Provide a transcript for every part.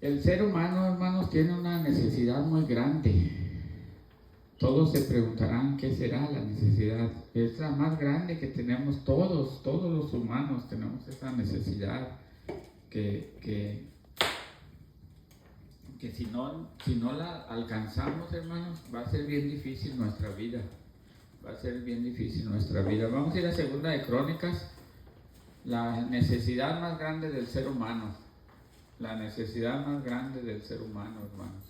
El ser humano, hermanos, tiene una necesidad muy grande. Todos se preguntarán qué será la necesidad. Es la más grande que tenemos todos los humanos tenemos esa necesidad que si no la alcanzamos, hermanos, va a ser bien difícil nuestra vida. Va a ser bien difícil nuestra vida. Vamos a ir a Segunda de Crónicas, la necesidad más grande del ser humano. La necesidad más grande del ser humano, hermanos.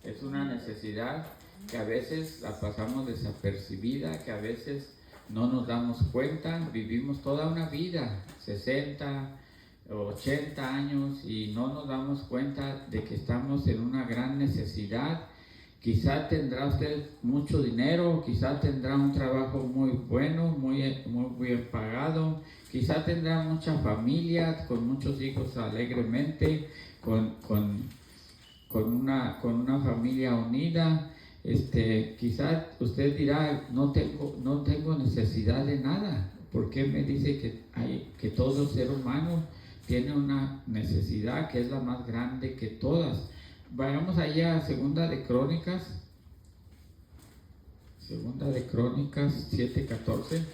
Es una necesidad que a veces la pasamos desapercibida, que a veces no nos damos cuenta. Vivimos toda una vida, 60, 80 años, y no nos damos cuenta de que estamos en una gran necesidad. Quizá tendrá usted mucho dinero, quizá tendrá un trabajo muy bueno, muy bien pagado, quizá tendrá mucha familia, con muchos hijos alegremente, con una familia unida. Quizá usted dirá, no tengo necesidad de nada. ¿Por qué me dice que todo ser humano tiene una necesidad que es la más grande que todas? Vayamos allá a Segunda de Crónicas 7:14.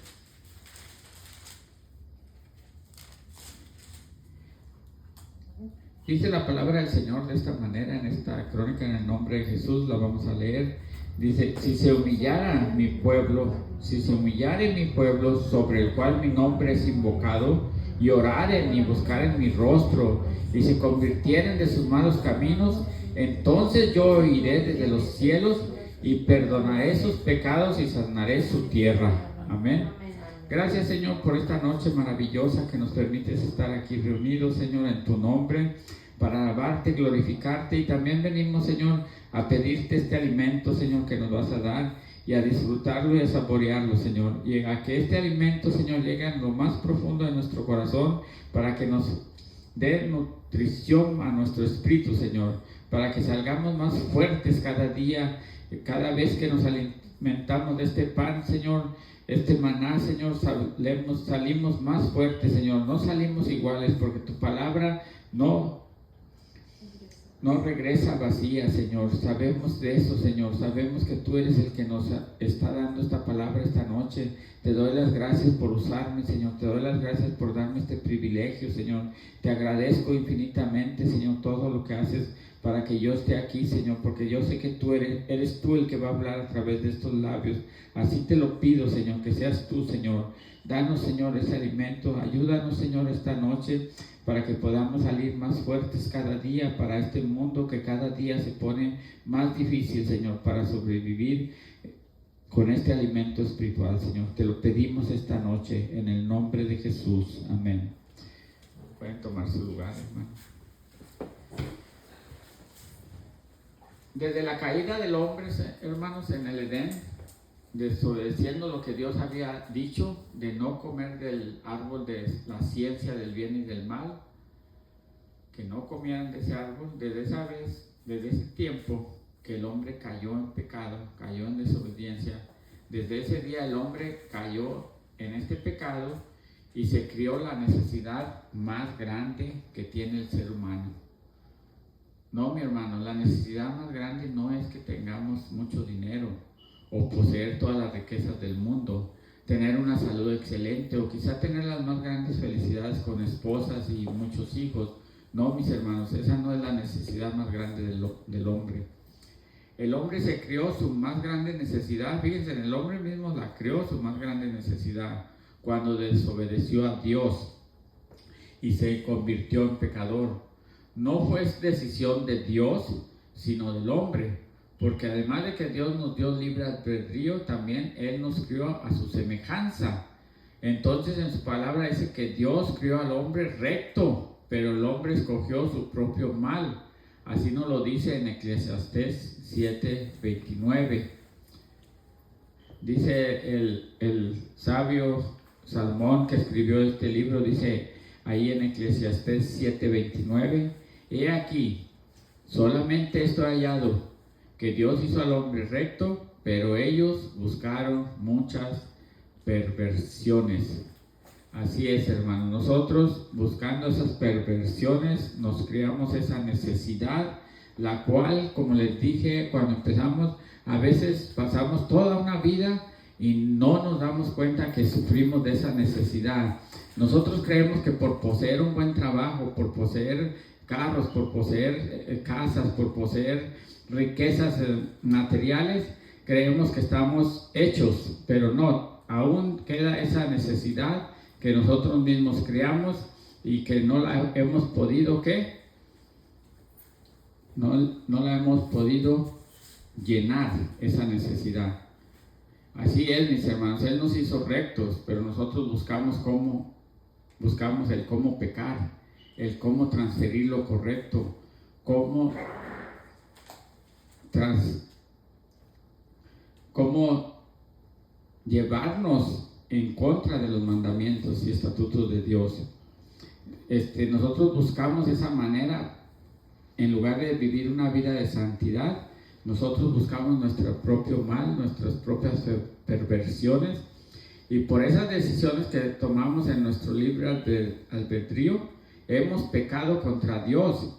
Dice la palabra del Señor de esta manera en esta crónica, en el nombre de Jesús, la vamos a leer. Dice: si se humillara mi pueblo sobre el cual mi nombre es invocado, y oraren y buscaren mi rostro, y se convirtieren de sus malos caminos, entonces yo oiré desde los cielos y perdonaré sus pecados y sanaré su tierra. Amén. Gracias, Señor, por esta noche maravillosa que nos permites estar aquí reunidos, Señor, en tu nombre, para alabarte, glorificarte, y también venimos, Señor, a pedirte este alimento, Señor, que nos vas a dar, y a disfrutarlo y a saborearlo, Señor, y a que este alimento, Señor, llegue a lo más profundo de nuestro corazón, para que nos dé nutrición a nuestro espíritu, Señor, para que salgamos más fuertes cada día, cada vez que nos alimentamos de este pan, Señor, este maná, Señor, salimos más fuertes, Señor, no salimos iguales, porque tu palabra no regresa vacía, Señor. Sabemos de eso, Señor. Sabemos que tú eres el que nos está dando esta palabra esta noche. Te doy las gracias por usarme, Señor. Te doy las gracias por darme este privilegio, Señor. Te agradezco infinitamente, Señor, todo lo que haces para que yo esté aquí, Señor, porque yo sé que tú eres tú el que va a hablar a través de estos labios. Así te lo pido, Señor, que seas tú, Señor. Danos, Señor, ese alimento. Ayúdanos, Señor, esta noche, para que podamos salir más fuertes cada día para este mundo que cada día se pone más difícil, Señor, para sobrevivir con este alimento espiritual, Señor. Te lo pedimos esta noche en el nombre de Jesús. Amén. Pueden tomar su lugar, hermano. Desde la caída del hombre, hermanos, en el Edén, desobedeciendo lo que Dios había dicho de no comer del árbol de la ciencia del bien y del mal, que no comieran de ese árbol, desde ese tiempo que el hombre cayó en pecado, cayó en desobediencia, desde ese día el hombre cayó en este pecado y se crió la necesidad más grande que tiene el ser humano. No, mi hermano, la necesidad más grande no es que tengamos mucho dinero o poseer todas las riquezas del mundo, tener una salud excelente o quizá tener las más grandes felicidades con esposas y muchos hijos. No, mis hermanos, esa no es la necesidad más grande del hombre. El hombre se creó su más grande necesidad, fíjense, el hombre mismo la creó su más grande necesidad cuando desobedeció a Dios y se convirtió en pecador. No fue decisión de Dios, sino del hombre, porque además de que Dios nos dio libre albedrío, también Él nos crió a su semejanza. Entonces en su palabra dice que Dios crió al hombre recto, pero el hombre escogió su propio mal. Así nos lo dice en Eclesiastés 7:29. Dice el sabio Salomón, que escribió este libro, dice ahí en Eclesiastés 7:29: he aquí, solamente esto he hallado, que Dios hizo al hombre recto, pero ellos buscaron muchas perversiones. Así es, hermano. Nosotros, buscando esas perversiones, nos creamos esa necesidad, la cual, como les dije cuando empezamos, a veces pasamos toda una vida y no nos damos cuenta que sufrimos de esa necesidad. Nosotros creemos que por poseer un buen trabajo, por poseer carros, por poseer casas, por poseer riquezas materiales, creemos que estamos hechos, pero no, aún queda esa necesidad que nosotros mismos creamos y que no la hemos podido, ¿qué? No la hemos podido llenar, esa necesidad. Así es, mis hermanos, Él nos hizo rectos, pero nosotros buscamos el cómo pecar, el cómo transferir lo correcto, cómo llevarnos en contra de los mandamientos y estatutos de Dios. Nosotros buscamos esa manera, en lugar de vivir una vida de santidad, nosotros buscamos nuestro propio mal, nuestras propias perversiones, y por esas decisiones que tomamos en nuestro libre albedrío, hemos pecado contra Dios.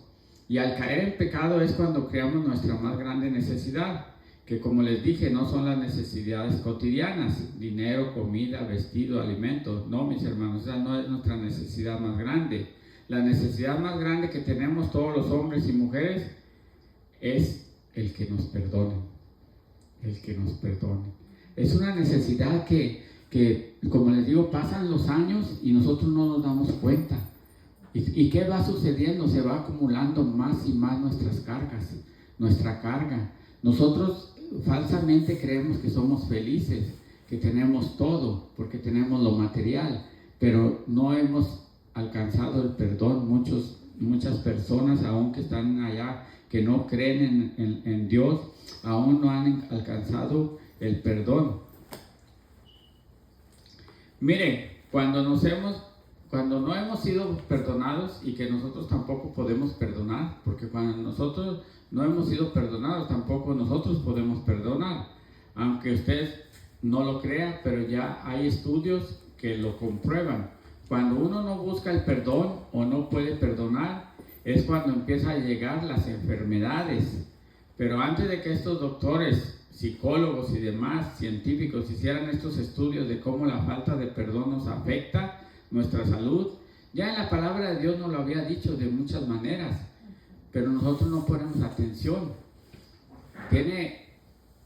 Y al caer en pecado es cuando creamos nuestra más grande necesidad, que como les dije, no son las necesidades cotidianas, dinero, comida, vestido, alimento. No, mis hermanos, esa no es nuestra necesidad más grande. La necesidad más grande que tenemos todos los hombres y mujeres es el que nos perdone. El que nos perdone. Es una necesidad que, como les digo, pasan los años y nosotros no nos damos cuenta. ¿Y qué va sucediendo? Se va acumulando más y más nuestras cargas, nuestra carga. Nosotros falsamente creemos que somos felices, que tenemos todo, porque tenemos lo material, pero no hemos alcanzado el perdón. Muchas personas, aún que están allá, que no creen en Dios, aún no han alcanzado el perdón. Miren, cuando no hemos sido perdonados, y que nosotros tampoco podemos perdonar, porque cuando nosotros no hemos sido perdonados, tampoco nosotros podemos perdonar, aunque usted no lo crea, pero ya hay estudios que lo comprueban. Cuando uno no busca el perdón o no puede perdonar, es cuando empiezan a llegar las enfermedades. Pero antes de que estos doctores, psicólogos y demás científicos hicieran estos estudios de cómo la falta de perdón nos afecta nuestra salud, ya en la palabra de Dios nos lo había dicho de muchas maneras, pero nosotros no ponemos atención. Tiene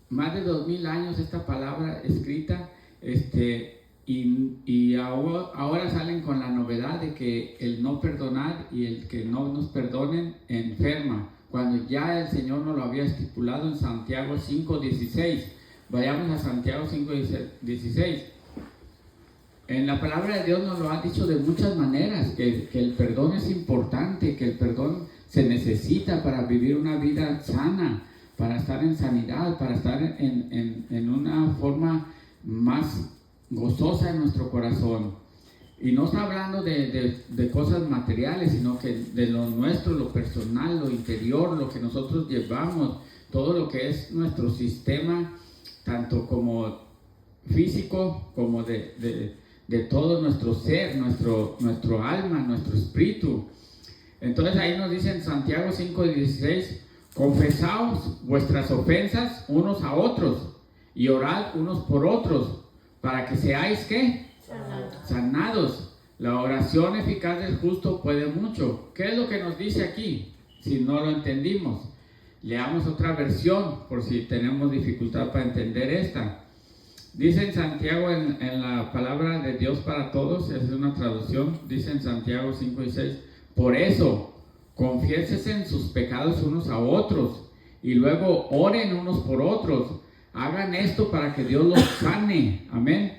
más de 2000 años esta palabra escrita, y ahora salen con la novedad de que el no perdonar y el que no nos perdonen enferma, cuando ya el Señor nos lo había estipulado en Santiago 5:16. Vayamos a Santiago 5:16. En la palabra de Dios nos lo ha dicho de muchas maneras, que el perdón es importante, que el perdón se necesita para vivir una vida sana, para estar en sanidad, para estar en una forma más gozosa en nuestro corazón. Y no está hablando de cosas materiales, sino que de lo nuestro, lo personal, lo interior, lo que nosotros llevamos, todo lo que es nuestro sistema, tanto como físico, como de todo nuestro ser, nuestro alma, nuestro espíritu. Entonces ahí nos dice en Santiago 5:16, confesaos vuestras ofensas unos a otros y orad unos por otros, para que seáis, ¿qué? Sanados. La oración eficaz del justo puede mucho. ¿Qué es lo que nos dice aquí? Si no lo entendimos, leamos otra versión por si tenemos dificultad para entender esta. Dice en Santiago, en la palabra de Dios para todos, es una traducción, dice en Santiago 5:6, por eso, confiésense sus pecados unos a otros, y luego oren unos por otros. Hagan esto para que Dios los sane. Amén.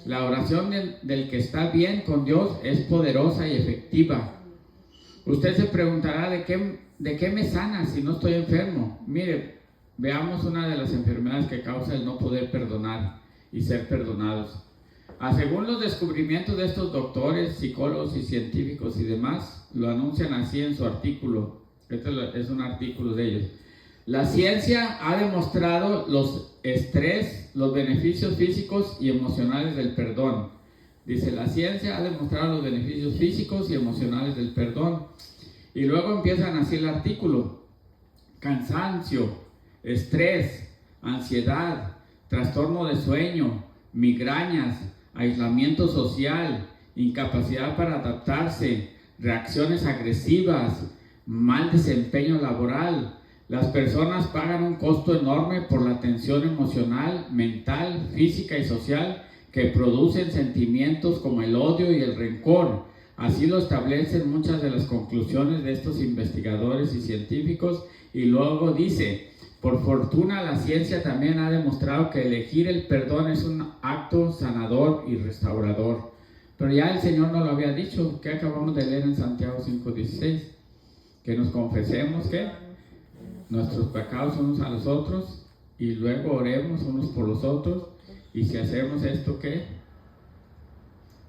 La oración del que está bien con Dios es poderosa y efectiva. Usted se preguntará, ¿de qué me sana si no estoy enfermo? Mire, veamos una de las enfermedades que causa el no poder perdonar y ser perdonados. Según los descubrimientos de estos doctores, psicólogos y científicos y demás, lo anuncian así en su artículo. Este es un artículo de ellos. La ciencia ha demostrado los beneficios físicos y emocionales del perdón. Dice, la ciencia ha demostrado los beneficios físicos y emocionales del perdón. Y luego empiezan así el artículo. Cansancio, estrés, ansiedad, trastorno de sueño, migrañas, aislamiento social, incapacidad para adaptarse, reacciones agresivas, mal desempeño laboral. Las personas pagan un costo enorme por la tensión emocional, mental, física y social que producen sentimientos como el odio y el rencor. Así lo establecen muchas de las conclusiones de estos investigadores y científicos. Y luego dice, por fortuna la ciencia también ha demostrado que elegir el perdón es un acto sanador y restaurador. Pero ya el Señor nos lo había dicho, que acabamos de leer en Santiago 5:16, que nos confesemos que nuestros pecados unos a los otros y luego oremos unos por los otros, y si hacemos esto, ¿qué?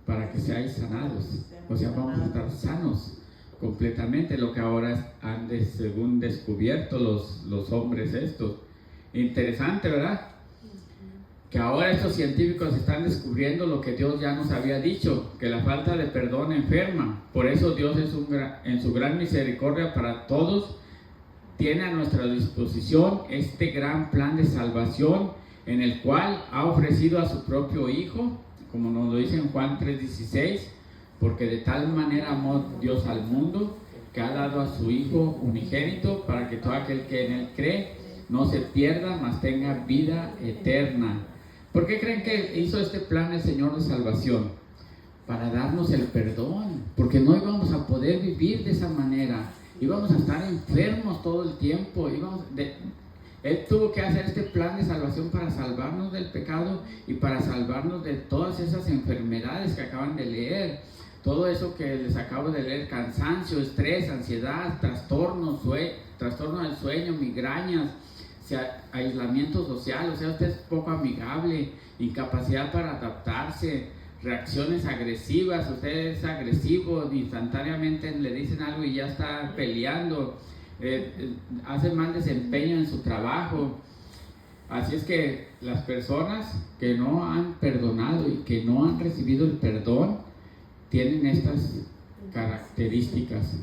Para que seáis sanados, o sea, vamos a estar sanos completamente, lo que ahora han según descubierto los hombres estos. Interesante, ¿verdad? Que ahora estos científicos están descubriendo lo que Dios ya nos había dicho, que la falta de perdón enferma. Por eso Dios en su gran misericordia para todos tiene a nuestra disposición este gran plan de salvación, en el cual ha ofrecido a su propio Hijo, como nos lo dice en Juan 3:16, porque de tal manera amó Dios al mundo, que ha dado a su Hijo unigénito, para que todo aquel que en Él cree no se pierda, mas tenga vida eterna. ¿Por qué creen que hizo este plan el Señor de salvación? Para darnos el perdón, porque no íbamos a poder vivir de esa manera, íbamos a estar enfermos todo el tiempo, Él tuvo que hacer este plan de salvación para salvarnos del pecado y para salvarnos de todas esas enfermedades que acaban de leer. Todo eso que les acabo de leer, cansancio, estrés, ansiedad, trastorno del sueño, migrañas, aislamiento social, o sea, usted es poco amigable, incapacidad para adaptarse, reacciones agresivas, usted es agresivo, instantáneamente le dicen algo y ya está peleando, hace mal desempeño en su trabajo. Así es que las personas que no han perdonado y que no han recibido el perdón tienen estas características.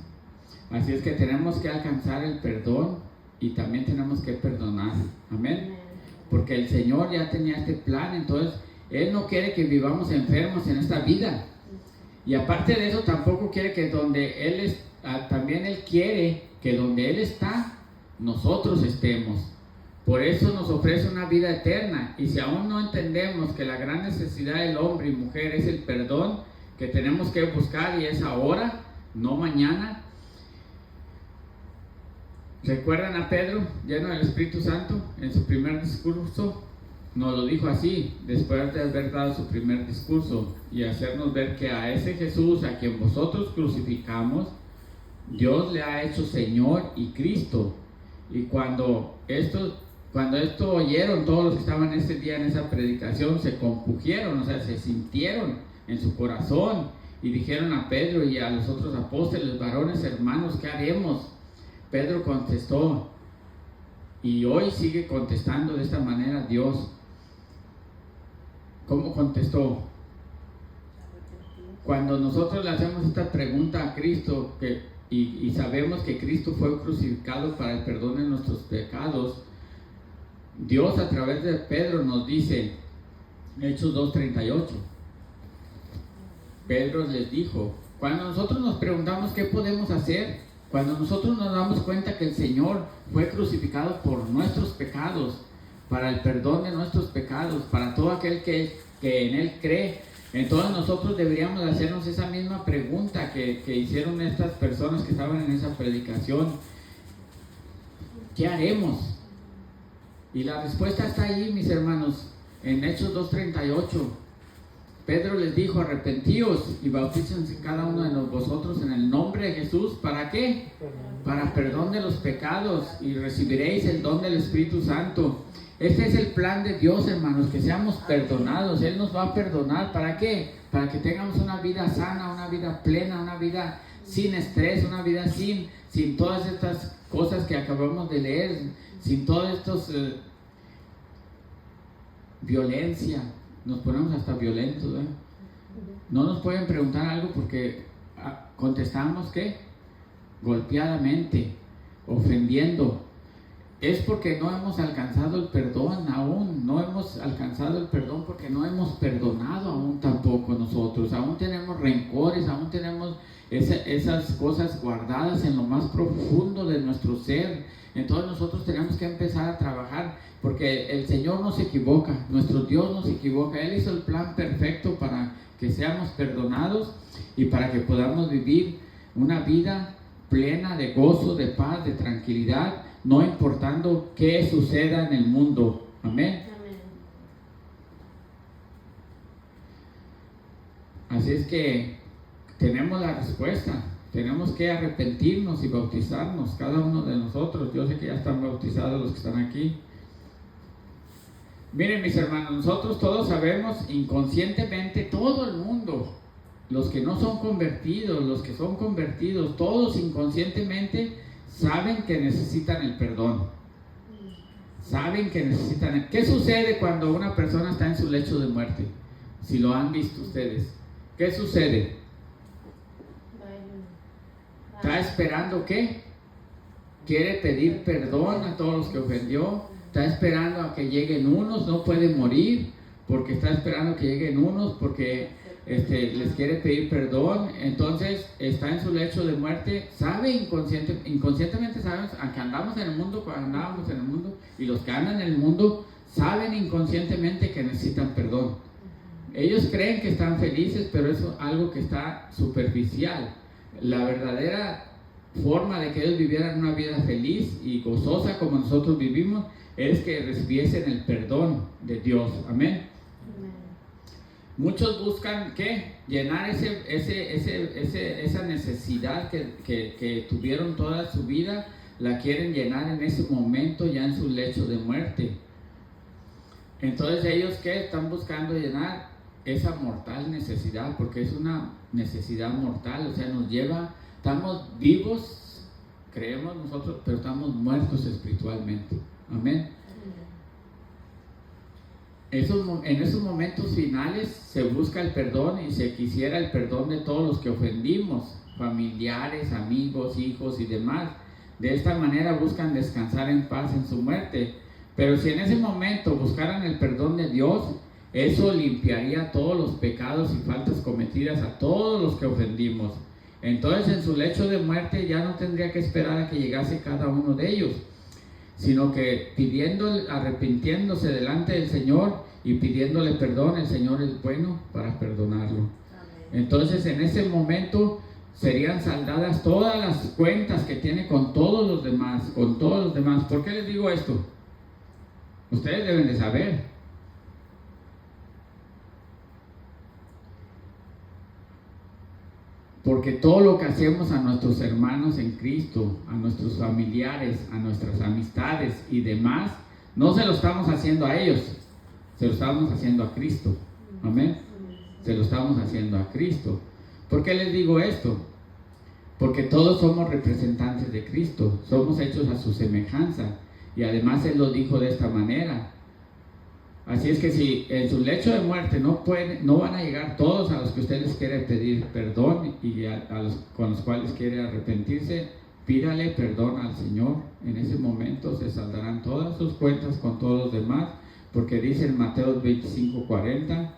Así es que tenemos que alcanzar el perdón y también tenemos que perdonar. Amén. Porque el Señor ya tenía este plan, entonces Él no quiere que vivamos enfermos en esta vida. Y aparte de eso, tampoco quiere que donde Él también Él quiere que donde Él está, nosotros estemos. Por eso nos ofrece una vida eterna. Y si aún no entendemos que la gran necesidad del hombre y mujer es el perdón que tenemos que buscar, y es ahora, no mañana. ¿Recuerdan a Pedro, lleno del Espíritu Santo, en su primer discurso? Nos lo dijo así, después de haber dado su primer discurso y hacernos ver que a ese Jesús a quien vosotros crucificamos, Dios le ha hecho Señor y Cristo. Y cuando esto oyeron todos los que estaban ese día en esa predicación, se compungieron, o sea, se sintieron en su corazón y dijeron a Pedro y a los otros apóstoles: varones hermanos, ¿qué haremos? Pedro contestó, y hoy sigue contestando de esta manera Dios. ¿Cómo contestó? Cuando nosotros le hacemos esta pregunta a Cristo y sabemos que Cristo fue crucificado para el perdón de nuestros pecados, Dios a través de Pedro nos dice, Hechos 2:38, Pedro les dijo, cuando nosotros nos preguntamos qué podemos hacer, cuando nosotros nos damos cuenta que el Señor fue crucificado por nuestros pecados, para el perdón de nuestros pecados, para todo aquel que en Él cree, entonces nosotros deberíamos hacernos esa misma pregunta que hicieron estas personas que estaban en esa predicación. ¿Qué haremos? Y la respuesta está ahí, mis hermanos, en Hechos 2:38. Pedro les dijo: arrepentíos y bautícense cada uno de vosotros en el nombre de Jesús. ¿Para qué? Para perdón de los pecados, y recibiréis el don del Espíritu Santo. Este es el plan de Dios, hermanos, que seamos perdonados. Él nos va a perdonar. ¿Para qué? Para que tengamos una vida sana, una vida plena, una vida sin estrés, una vida sin todas estas cosas que acabamos de leer, sin todos estos violencia. Nos ponemos hasta violentos, ¿eh? No nos pueden preguntar algo porque contestamos ¿qué? Golpeadamente, ofendiendo. Es porque no hemos alcanzado el perdón aún, no hemos alcanzado el perdón porque no hemos perdonado aún tampoco nosotros, aún tenemos rencores, aún tenemos esas cosas guardadas en lo más profundo de nuestro ser. Entonces nosotros tenemos que empezar a trabajar, porque el Señor no se equivoca, nuestro Dios no se equivoca. Él hizo el plan perfecto para que seamos perdonados y para que podamos vivir una vida plena de gozo, de paz, de tranquilidad, no importando qué suceda en el mundo. Amén. Así es que tenemos la respuesta. Tenemos que arrepentirnos y bautizarnos, cada uno de nosotros. Yo sé que ya están bautizados los que están aquí. Miren, mis hermanos, nosotros todos sabemos inconscientemente, todo el mundo, los que no son convertidos, los que son convertidos, todos inconscientemente saben que necesitan el perdón. Saben que necesitan. ¿Qué sucede cuando una persona está en su lecho de muerte? Si lo han visto ustedes, ¿qué sucede? ¿Está esperando qué? Quiere pedir perdón a todos los que ofendió. Está esperando a que lleguen unos. No puede morir porque está esperando que lleguen unos, porque les quiere pedir perdón. Entonces está en su lecho de muerte. Sabe inconscientemente sabemos, aunque andamos en el mundo, cuando andábamos en el mundo, y los que andan en el mundo saben inconscientemente que necesitan perdón. Ellos creen que están felices, pero eso es algo que está superficial. La verdadera forma de que ellos vivieran una vida feliz y gozosa como nosotros vivimos es que recibiesen el perdón de Dios. Amén. Muchos buscan ¿qué? Llenar esa necesidad que tuvieron toda su vida, la quieren llenar en ese momento ya en su lecho de muerte. Entonces ellos ¿qué? Están buscando llenar esa mortal necesidad, porque es una necesidad mortal, o sea, nos lleva, estamos vivos, creemos nosotros, pero estamos muertos espiritualmente. Amén. En esos momentos finales se busca el perdón y se quisiera el perdón de todos los que ofendimos, familiares, amigos, hijos y demás. De esta manera buscan descansar en paz en su muerte. Pero si en ese momento buscaran el perdón de Dios, eso limpiaría todos los pecados y faltas cometidas a todos los que ofendimos. Entonces en su lecho de muerte ya no tendría que esperar a que llegase cada uno de ellos, sino que arrepintiéndose delante del Señor y pidiéndole perdón, el Señor es bueno para perdonarlo. Amén. Entonces en ese momento serían saldadas todas las cuentas que tiene con todos los demás, ¿Por qué les digo esto? Ustedes deben de saber. Porque todo lo que hacemos a nuestros hermanos en Cristo, a nuestros familiares, a nuestras amistades y demás, no se lo estamos haciendo a ellos, se lo estamos haciendo a Cristo. Amén. Se lo estamos haciendo a Cristo. ¿Por qué les digo esto? Porque todos somos representantes de Cristo, somos hechos a su semejanza, y además Él lo dijo de esta manera. Así es que si en su lecho de muerte no van a llegar todos a los que usted les quiere pedir perdón y con los cuales quiere arrepentirse, pídale perdón al Señor. En ese momento se saldarán todas sus cuentas con todos los demás, porque dice en Mateo 25:40,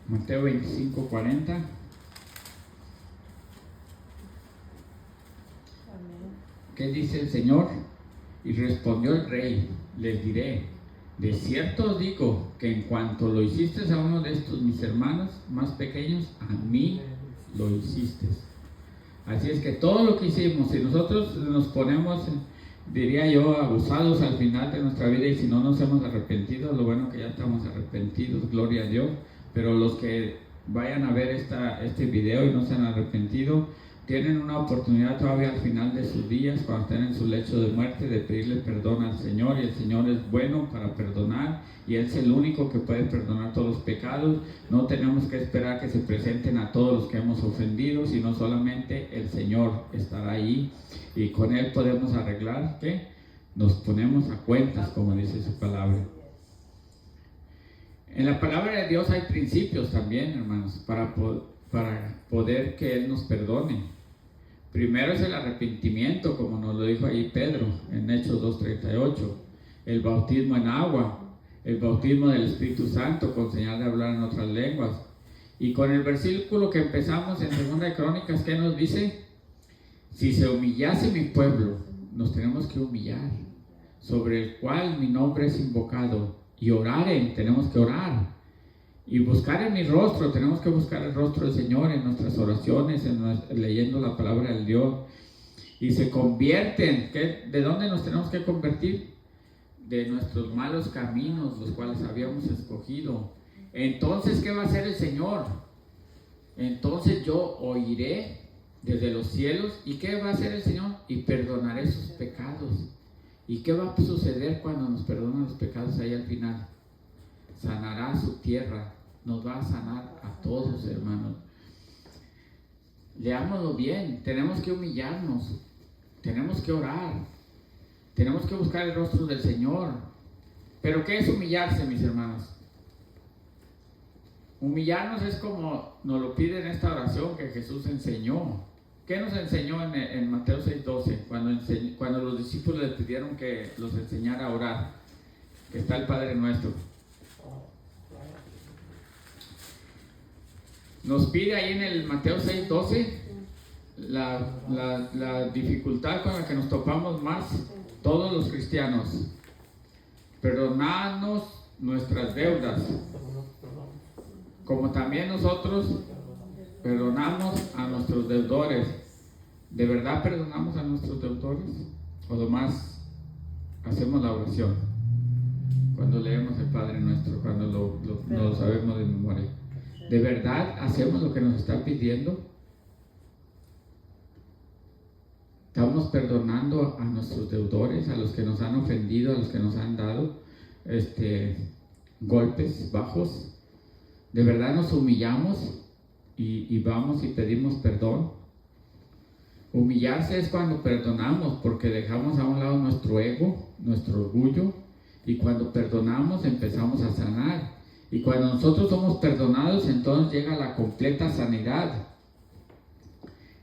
Mateo 25:40. ¿Qué dice el Señor? Y respondió el rey, les diré, de cierto os digo que en cuanto lo hiciste a uno de estos mis hermanos más pequeños, a mí lo hiciste. Así es que todo lo que hicimos, si nosotros nos ponemos, diría yo, abusados al final de nuestra vida, y si no nos hemos arrepentido, lo bueno que ya estamos arrepentidos, gloria a Dios. Pero los que vayan a ver este video y no se han arrepentido, tienen una oportunidad todavía al final de sus días, cuando estén en su lecho de muerte, de pedirle perdón al Señor, y el Señor es bueno para perdonar, y Él es el único que puede perdonar todos los pecados. No tenemos que esperar que se presenten a todos los que hemos ofendido, sino solamente el Señor estará ahí, y con Él podemos arreglar, ¿qué? Nos ponemos a cuentas, como dice su palabra. En la palabra de Dios hay principios también, hermanos, para poder que Él nos perdone. Primero es el arrepentimiento, como nos lo dijo ahí Pedro en Hechos 2:38, el bautismo en agua, el bautismo del Espíritu Santo con señal de hablar en otras lenguas. Y con el versículo que empezamos en 2 de Crónicas, ¿qué nos dice? Si se humillase mi pueblo, nos tenemos que humillar, sobre el cual mi nombre es invocado, y oraren, tenemos que orar, y buscar en mi rostro, tenemos que buscar el rostro del Señor en nuestras oraciones, leyendo la palabra del Dios, y se convierten. ¿De dónde nos tenemos que convertir? De nuestros malos caminos, los cuales habíamos escogido. Entonces, ¿qué va a hacer el Señor? Entonces yo oiré desde los cielos. ¿Y qué va a hacer el Señor? Y perdonaré sus pecados. ¿Y qué va a suceder cuando nos perdonan los pecados ahí al final? Sanará su tierra, nos va a sanar a todos, hermanos. Leámoslo bien, tenemos que humillarnos, tenemos que orar, tenemos que buscar el rostro del Señor. ¿Pero qué es humillarse, mis hermanos? Humillarnos es como nos lo pide en esta oración que Jesús enseñó. ¿Qué nos enseñó en Mateo 6:12? Cuando los discípulos le pidieron que los enseñara a orar, que está el Padre Nuestro. Nos pide ahí en el Mateo 6:12 la dificultad con la que nos topamos más todos los cristianos. Perdonadnos nuestras deudas, como también nosotros perdonamos a nuestros deudores. ¿De verdad perdonamos a nuestros deudores? ¿O nomás hacemos la oración cuando leemos el Padre Nuestro, cuando lo sabemos de memoria? ¿De verdad hacemos lo que nos está pidiendo? ¿Estamos perdonando a nuestros deudores, a los que nos han ofendido, a los que nos han dado golpes bajos? ¿De verdad nos humillamos y vamos y pedimos perdón? Humillarse es cuando perdonamos, porque dejamos a un lado nuestro ego, nuestro orgullo, y cuando perdonamos empezamos a sanar. Y cuando nosotros somos perdonados, entonces llega la completa sanidad.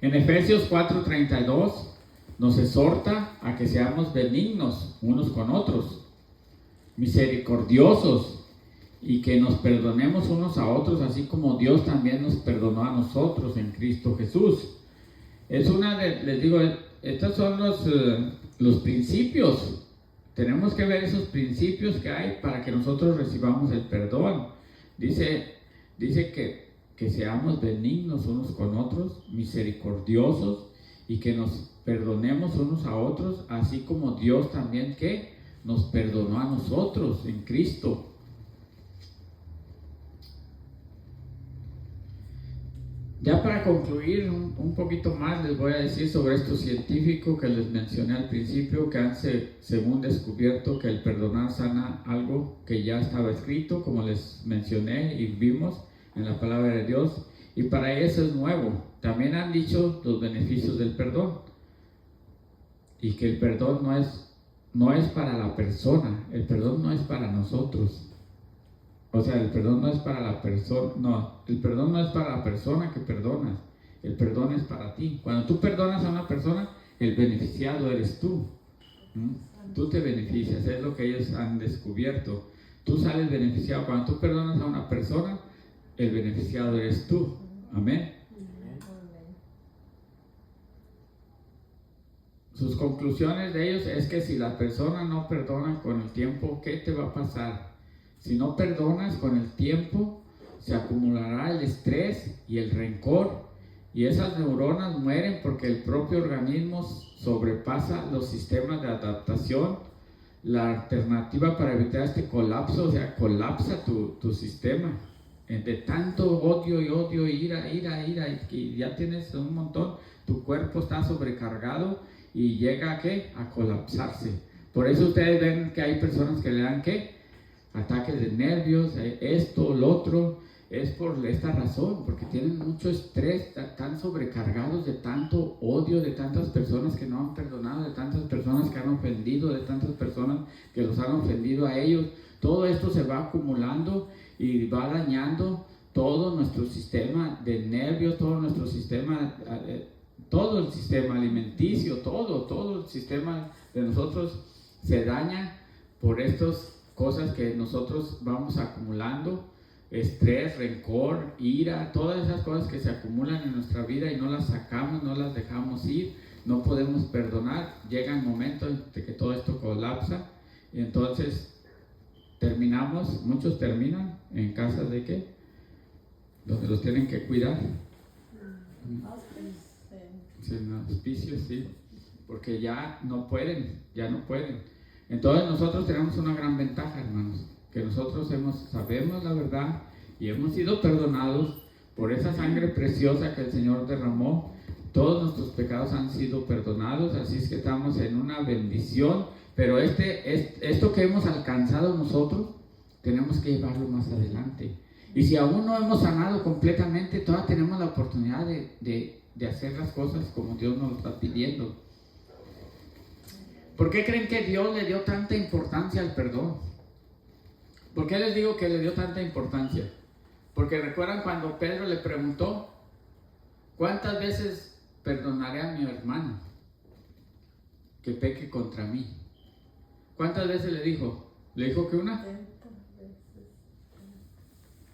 En Efesios 4:32 nos exhorta a que seamos benignos unos con otros, misericordiosos, y que nos perdonemos unos a otros, así como Dios también nos perdonó a nosotros en Cristo Jesús. Les digo, estos son los principios. Tenemos que ver esos principios que hay para que nosotros recibamos el perdón. Dice que seamos benignos unos con otros, misericordiosos, y que nos perdonemos unos a otros, así como Dios también que nos perdonó a nosotros en Cristo. Ya para concluir un poquito más, les voy a decir sobre estos científicos que les mencioné al principio, que han según descubierto que el perdonar sana algo que ya estaba escrito, como les mencioné y vimos en la palabra de Dios, y para eso es nuevo. También han dicho los beneficios del perdón, y que el perdón no es para la persona, el perdón no es para nosotros. O sea, el perdón no es para la persona, no, el perdón no es para la persona que perdonas, el perdón es para ti. Cuando tú perdonas a una persona, el beneficiado eres tú. Tú te beneficias, es lo que ellos han descubierto. Tú sales beneficiado. Cuando tú perdonas a una persona, el beneficiado eres tú. Amén. Sus conclusiones de ellos es que si la persona no perdona con el tiempo, ¿qué te va a pasar? Si no perdonas con el tiempo, se acumulará el estrés y el rencor, y esas neuronas mueren porque el propio organismo sobrepasa los sistemas de adaptación. La alternativa para evitar este colapso, o sea, colapsa tu sistema de tanto odio, ira, y ya tienes un montón. tu cuerpo está sobrecargado y llega ¿a qué? A colapsarse. Por eso ustedes ven que hay personas que le dan ¿qué? Ataques de nervios, esto, lo otro. Es por esta razón, porque tienen mucho estrés, están sobrecargados de tanto odio, de tantas personas que no han perdonado, de tantas personas que han ofendido, de tantas personas que los han ofendido a ellos. Todo esto se va acumulando y va dañando todo nuestro sistema de nervios, todo nuestro sistema, todo el sistema alimenticio, todo el sistema de nosotros se daña por estas cosas que nosotros vamos acumulando. Estrés, rencor, ira, todas esas cosas que se acumulan en nuestra vida y no las sacamos, no las dejamos ir, no podemos perdonar. Llega el momento en que todo esto colapsa y entonces terminamos, muchos terminan en casas de ¿qué? Donde los tienen que cuidar. En hospicios, sí, porque ya no pueden. Entonces nosotros tenemos una gran ventaja, hermanos, que nosotros sabemos la verdad y hemos sido perdonados por esa sangre preciosa que el Señor derramó. Todos nuestros pecados han sido perdonados, así es que estamos en una bendición. Pero esto que hemos alcanzado nosotros, tenemos que llevarlo más adelante. Y si aún no hemos sanado completamente, todavía tenemos la oportunidad de hacer las cosas como Dios nos lo está pidiendo. ¿Por qué creen que Dios le dio tanta importancia al perdón? ¿Por qué les digo que le dio tanta importancia? Porque recuerdan cuando Pedro le preguntó, ¿cuántas veces perdonaré a mi hermano que peque contra mí? ¿Cuántas veces le dijo? ¿Le dijo que una?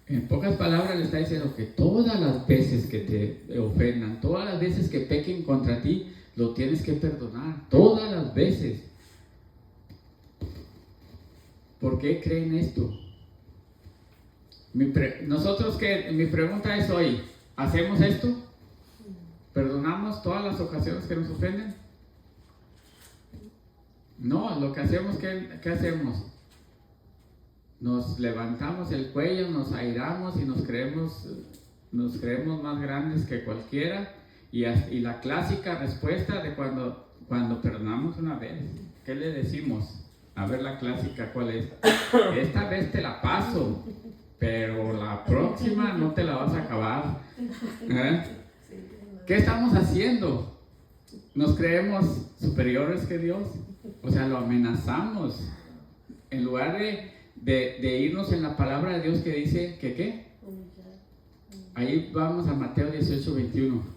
En pocas palabras le está diciendo que todas las veces que te ofendan, todas las veces que pequen contra ti, lo tienes que perdonar, todas las veces. ¿Por qué creen esto? Mi pregunta es hoy, ¿hacemos esto? ¿Perdonamos todas las ocasiones que nos ofenden? No, lo que hacemos, ¿qué hacemos? Nos levantamos el cuello, nos airamos y nos creemos más grandes que cualquiera. Y la clásica respuesta de cuando perdonamos una vez, ¿qué le decimos? A ver la clásica, ¿cuál es? Esta vez te la paso, pero la próxima no te la vas a acabar. ¿Qué estamos haciendo? ¿Nos creemos superiores que Dios? O sea, lo amenazamos. En lugar de irnos en la palabra de Dios que dice que ¿qué? Ahí vamos a Mateo 18, 21.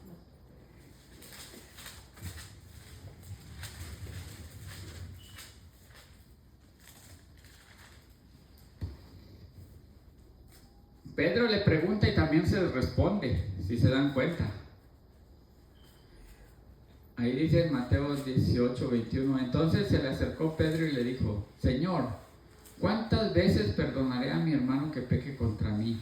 Pedro le pregunta y también se le responde, si se dan cuenta. Ahí dice en Mateo 18, 21, entonces se le acercó Pedro y le dijo, Señor, ¿cuántas veces perdonaré a mi hermano que peque contra mí?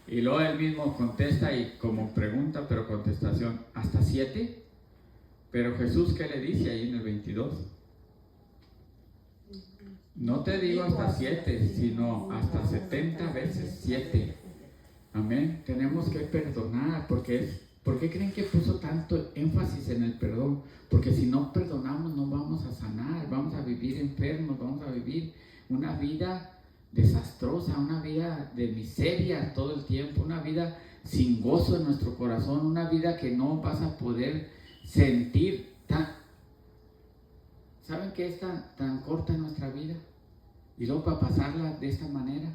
Y luego él mismo contesta y como pregunta, pero contestación, ¿hasta 7? Pero Jesús, ¿qué le dice ahí en el 22? No te digo hasta 7, sino hasta 70 veces 7. Amén. Tenemos que perdonar. ¿Por qué creen que puso tanto énfasis en el perdón? Porque si no perdonamos no vamos a sanar, vamos a vivir enfermos, vamos a vivir una vida desastrosa, una vida de miseria todo el tiempo, una vida sin gozo en nuestro corazón, una vida que no vas a poder sentir. ¿Saben qué es tan corta nuestra vida? Y luego para pasarla de esta manera,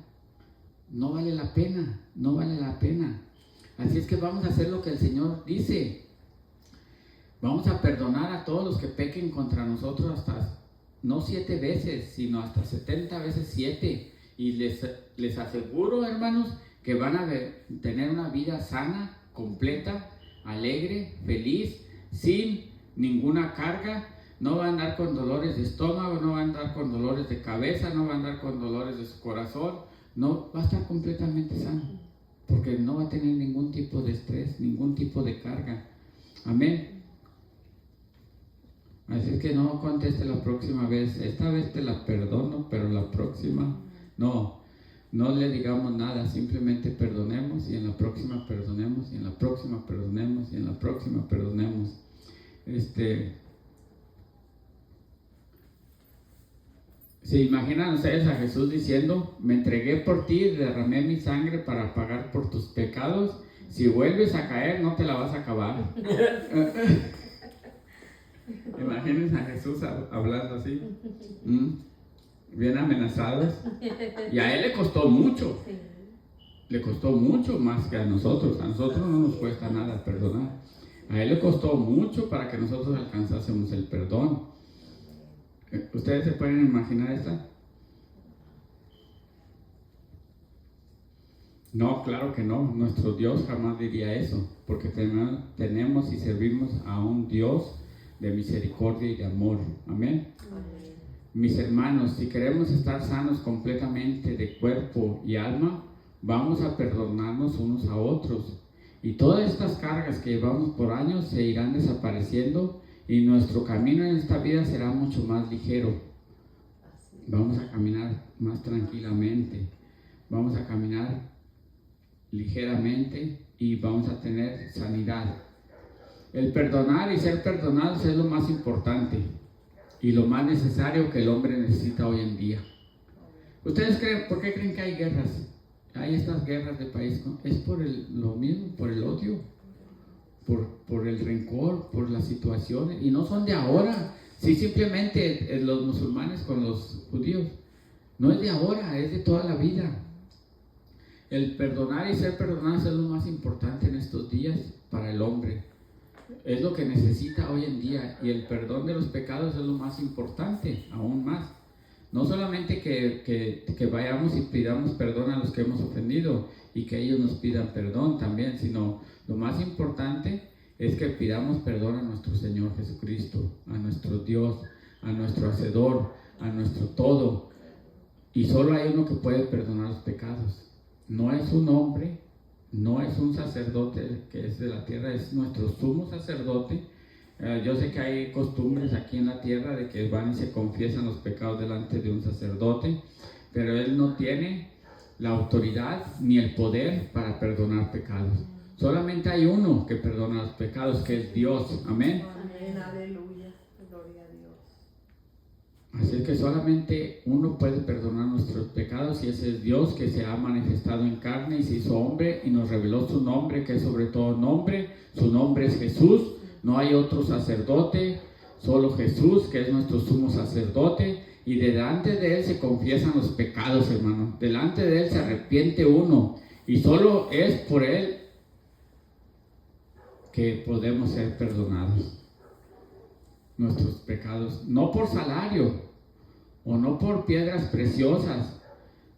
no vale la pena, no vale la pena. Así es que vamos a hacer lo que el Señor dice. Vamos a perdonar a todos los que pequen contra nosotros hasta, no 7 veces, sino hasta 70 veces 7. Y les aseguro, hermanos, que van a tener una vida sana, completa, alegre, feliz, sin ninguna carga. No va a andar con dolores de estómago, no va a andar con dolores de cabeza, no va a andar con dolores de su corazón. No, va a estar completamente sano, porque no va a tener ningún tipo de estrés, ningún tipo de carga. Amén. Así es que no conteste la próxima vez, esta vez te la perdono, pero la próxima no le digamos nada, simplemente perdonemos y en la próxima perdonemos y en la próxima perdonemos y en la próxima perdonemos. ¿Se imaginan ustedes a Jesús diciendo, me entregué por ti, derramé mi sangre para pagar por tus pecados? Si vuelves a caer, no te la vas a acabar. Imagínense a Jesús hablando así, bien amenazados. Y a él le costó mucho. Le costó mucho más que a nosotros. A nosotros no nos cuesta nada perdonar. A él le costó mucho para que nosotros alcanzásemos el perdón. ¿Ustedes se pueden imaginar esta? No, claro que no. Nuestro Dios jamás diría eso, porque tenemos y servimos a un Dios de misericordia y de amor. Amén. Amén. Mis hermanos, si queremos estar sanos completamente de cuerpo y alma, vamos a perdonarnos unos a otros. Y todas estas cargas que llevamos por años se irán desapareciendo y nuestro camino en esta vida será mucho más ligero. Vamos a caminar más tranquilamente. Vamos a caminar ligeramente y vamos a tener sanidad. El perdonar y ser perdonados es lo más importante y lo más necesario que el hombre necesita hoy en día. ¿Ustedes creen, por qué creen que hay guerras? Hay estas guerras de país, ¿no? Es por lo mismo, por el odio, por el rencor, por las situaciones, y no son de ahora. Sí, simplemente los musulmanes con los judíos, no es de ahora, es de toda la vida. El perdonar y ser perdonados es lo más importante en estos días para el hombre. Es lo que necesita hoy en día, y el perdón de los pecados es lo más importante, aún más. No solamente que vayamos y pidamos perdón a los que hemos ofendido y que ellos nos pidan perdón también, sino lo más importante es que pidamos perdón a nuestro Señor Jesucristo, a nuestro Dios, a nuestro Hacedor, a nuestro todo. Y solo hay uno que puede perdonar los pecados. No es un hombre, no es un sacerdote que es de la tierra, es nuestro sumo sacerdote. Yo sé que hay costumbres aquí en la tierra de que van y se confiesan los pecados delante de un sacerdote, pero él no tiene la autoridad ni el poder para perdonar pecados. Solamente hay uno que perdona los pecados, que es Dios. Amén. Amén, aleluya, gloria a Dios. Así es que solamente uno puede perdonar nuestros pecados, y ese es Dios, que se ha manifestado en carne y se hizo hombre y nos reveló su nombre, que es sobre todo nombre. Su nombre es Jesús. No hay otro sacerdote, solo Jesús, que es nuestro sumo sacerdote, y delante de Él se confiesan los pecados, hermano. Delante de Él se arrepiente uno, y solo es por Él que podemos ser perdonados nuestros pecados. No por salario, o no por piedras preciosas.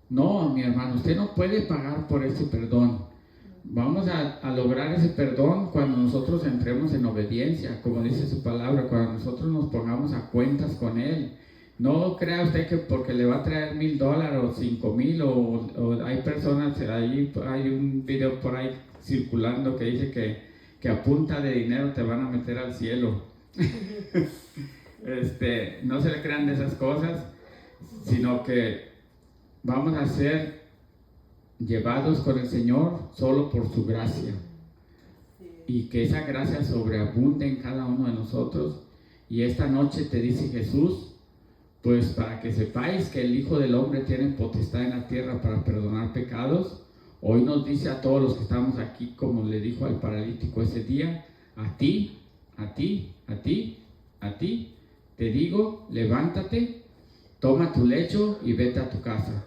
No, mi hermano, usted no puede pagar por ese perdón. Vamos a lograr ese perdón cuando nosotros entremos en obediencia, como dice su palabra, cuando nosotros nos pongamos a cuentas con Él. No crea usted que porque le va a traer $1,000 o 5,000, o hay personas, hay un video por ahí circulando que dice que a punta de dinero te van a meter al cielo. No se le crean de esas cosas, sino que vamos a ser llevados con el Señor solo por su gracia, y que esa gracia sobreabunde en cada uno de nosotros. Y esta noche te dice Jesús, pues para que sepáis que el Hijo del Hombre tiene potestad en la tierra para perdonar pecados, hoy nos dice a todos los que estamos aquí, como le dijo al paralítico ese día, a ti, te digo, levántate, toma tu lecho y vete a tu casa.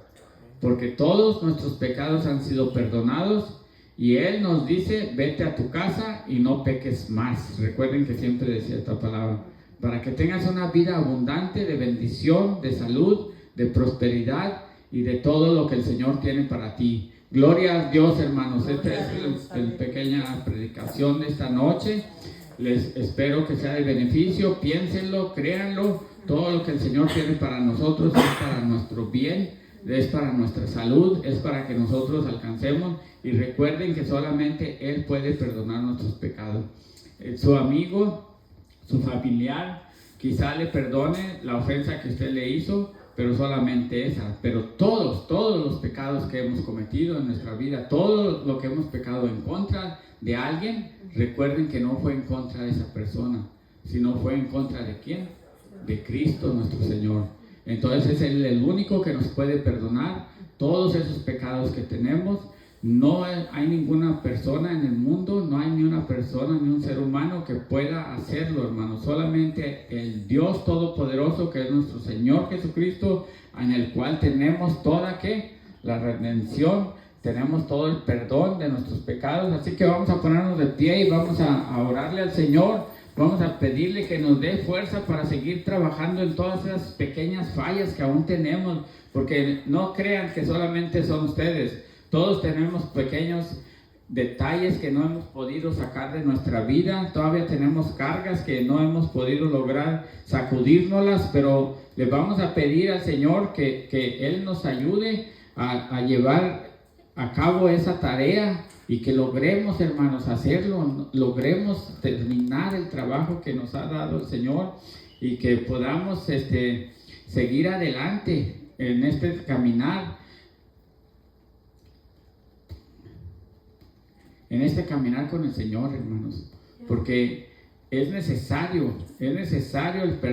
Porque todos nuestros pecados han sido perdonados, y Él nos dice, vete a tu casa y no peques más. Recuerden que siempre decía esta palabra, para que tengas una vida abundante de bendición, de salud, de prosperidad y de todo lo que el Señor tiene para ti. Gloria a Dios, hermanos. Esta es la pequeña predicación de esta noche. Les espero que sea de beneficio. Piénsenlo, créanlo. Todo lo que el Señor tiene para nosotros es para nuestro bien, es para nuestra salud, es para que nosotros alcancemos. Y recuerden que solamente Él puede perdonar nuestros pecados. Su amigo, su familiar, quizá le perdone la ofensa que usted le hizo, pero solamente esa. Pero todos los pecados que hemos cometido en nuestra vida, todo lo que hemos pecado en contra de alguien, recuerden que no fue en contra de esa persona, sino fue en contra de ¿quién? De Cristo nuestro Señor. Entonces es Él el único que nos puede perdonar todos esos pecados que tenemos. No hay ninguna persona en el mundo, no hay ni una persona, ni un ser humano que pueda hacerlo, hermano. Solamente el Dios Todopoderoso, que es nuestro Señor Jesucristo, en el cual tenemos toda la redención, tenemos todo el perdón de nuestros pecados. Así que vamos a ponernos de pie y vamos a orarle al Señor. Vamos a pedirle que nos dé fuerza para seguir trabajando en todas esas pequeñas fallas que aún tenemos, porque no crean que solamente son ustedes. Todos tenemos pequeños detalles que no hemos podido sacar de nuestra vida. Todavía tenemos cargas que no hemos podido lograr sacudírnoslas, pero le vamos a pedir al Señor que Él nos ayude a llevar a cabo esa tarea y que logremos, hermanos, hacerlo, logremos terminar el trabajo que nos ha dado el Señor y que podamos seguir adelante en este caminar. En este caminar con el Señor, hermanos, porque es necesario el perdón.